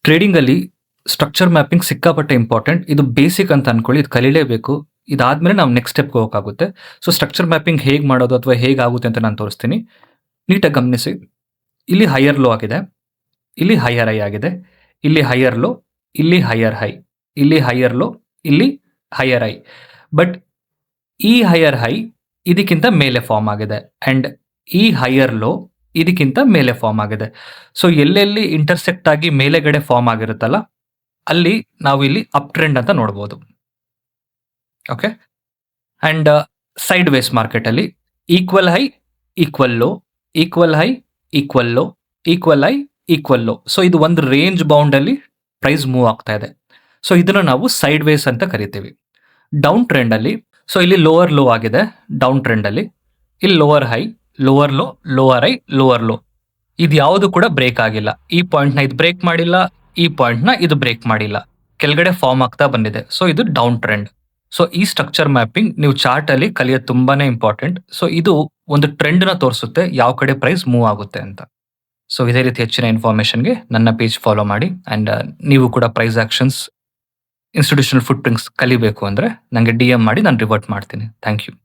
ಟ್ರೇಡಿಂಗಲ್ಲಿ structure mapping ಸಿಕ್ಕಾಪಟ್ಟೆ important. ಇದು basic ಅಂತ ಅನ್ಕೊಳ್ಳಿ. ಇದು ಕಲೀಲೇಬೇಕು. ಇದಾದ್ಮೇಲೆ ನಾವು ನೆಕ್ಸ್ಟ್ ಸ್ಟೆಪ್‌ಗೆ ಹೋಗೋಕ್ಕಾಗುತ್ತೆ. ಸೊ ಸ್ಟ್ರಕ್ಚರ್ ಮ್ಯಾಪಿಂಗ್ ಹೇಗೆ ಮಾಡೋದು ಅಥವಾ ಹೇಗಾಗುತ್ತೆ ಅಂತ ನಾನು ತೋರಿಸ್ತೀನಿ. ನೀಟಾಗಿ ಗಮನಿಸಿ. ಇಲ್ಲಿ ಹೈಯರ್ ಲೋ ಆಗಿದೆ. ಇಲ್ಲಿ ಹೈಯರ್ ಹೈ ಆಗಿದೆ. ಇಲ್ಲಿ ಹೈಯರ್ ಲೋ, ಇಲ್ಲಿ ಹೈಯರ್ ಹೈ, ಇಲ್ಲಿ ಹೈಯರ್ ಲೋ, ಇಲ್ಲಿ ಹೈಯರ್ ಹೈ. ಬಟ್ ಈ ಹೈಯರ್ ಹೈ ಇದಕ್ಕಿಂತ ಮೇಲೆ ಫಾರ್ಮ್ ಆಗಿದೆ ಅಂಡ್ ಈ ಹೈಯರ್ ಲೋ ಇದಕ್ಕಿಂತ ಮೇಲೆ ಫಾರ್ಮ್ ಆಗಿದೆ. ಸೊ ಎಲ್ಲೆಲ್ಲಿ ಇಂಟರ್ಸೆಕ್ಟ್ ಆಗಿ ಮೇಲೆಗಡೆ ಫಾರ್ಮ್ ಆಗಿರುತ್ತಲ್ಲ, ಅಲ್ಲಿ ನಾವು ಇಲ್ಲಿ ಅಪ್ ಟ್ರೆಂಡ್ ಅಂತ ನೋಡ್ಬೋದು. Okay. And sideways market ಅಲ್ಲಿ equal high, equal low, equal high, equal low, equal high, equal low. So ಇದು ಒಂದು ರೇಂಜ್ ಬೌಂಡ್ ಅಲ್ಲಿ ಪ್ರೈಸ್ ಮೂವ್ ಆಗ್ತಾ ಇದೆ. ಸೊ ಇದನ್ನ ನಾವು ಸೈಡ್ ವೇಸ್ ಅಂತ ಕರಿತೀವಿ. ಡೌನ್ ಟ್ರೆಂಡ್ ಅಲ್ಲಿ ಸೊ ಇಲ್ಲಿ ಲೋವರ್ ಲೋ ಆಗಿದೆ. ಡೌನ್ ಟ್ರೆಂಡ್ ಅಲ್ಲಿ ಇಲ್ಲಿ lower high, lower low, lower high, lower low. ಇದು ಯಾವುದು ಕೂಡ ಬ್ರೇಕ್ ಆಗಿಲ್ಲ. ಈ ಪಾಯಿಂಟ್ ನ ಇದು ಬ್ರೇಕ್ ಮಾಡಿಲ್ಲ, ಈ ಪಾಯಿಂಟ್ ನ ಇದು ಬ್ರೇಕ್ ಮಾಡಿಲ್ಲ. ಕೆಳಗಡೆ ಫಾರ್ಮ್ ಆಗ್ತಾ ಬಂದಿದೆ. ಸೊ ಇದು ಡೌನ್ ಟ್ರೆಂಡ್. ಸೊ ಈ ಸ್ಟ್ರಕ್ಚರ್ ಮ್ಯಾಪಿಂಗ್ ನೀವು ಚಾರ್ಟ್ ಅಲ್ಲಿ ಕಲಿಯೋದು ತುಂಬಾನೇ ಇಂಪಾರ್ಟೆಂಟ್. ಸೊ ಇದು ಒಂದು ಟ್ರೆಂಡ್ ನ ತೋರಿಸುತ್ತೆ ಯಾವ ಕಡೆ ಪ್ರೈಸ್ ಮೂವ್ ಆಗುತ್ತೆ ಅಂತ. ಸೊ ಇದೇ ರೀತಿ ಹೆಚ್ಚಿನ ಇನ್ಫಾರ್ಮೇಶನ್ಗೆ ನನ್ನ ಪೇಜ್ ಫಾಲೋ ಮಾಡಿ. ಅಂಡ್ ನೀವು ಕೂಡ price actions, institutional footprints ಕಲಿಬೇಕು ಅಂದ್ರೆ ನನಗೆ DM ಮಾಡಿ ನಾನು ರಿವರ್ಟ್ ಮಾಡ್ತೀನಿ. Thank you.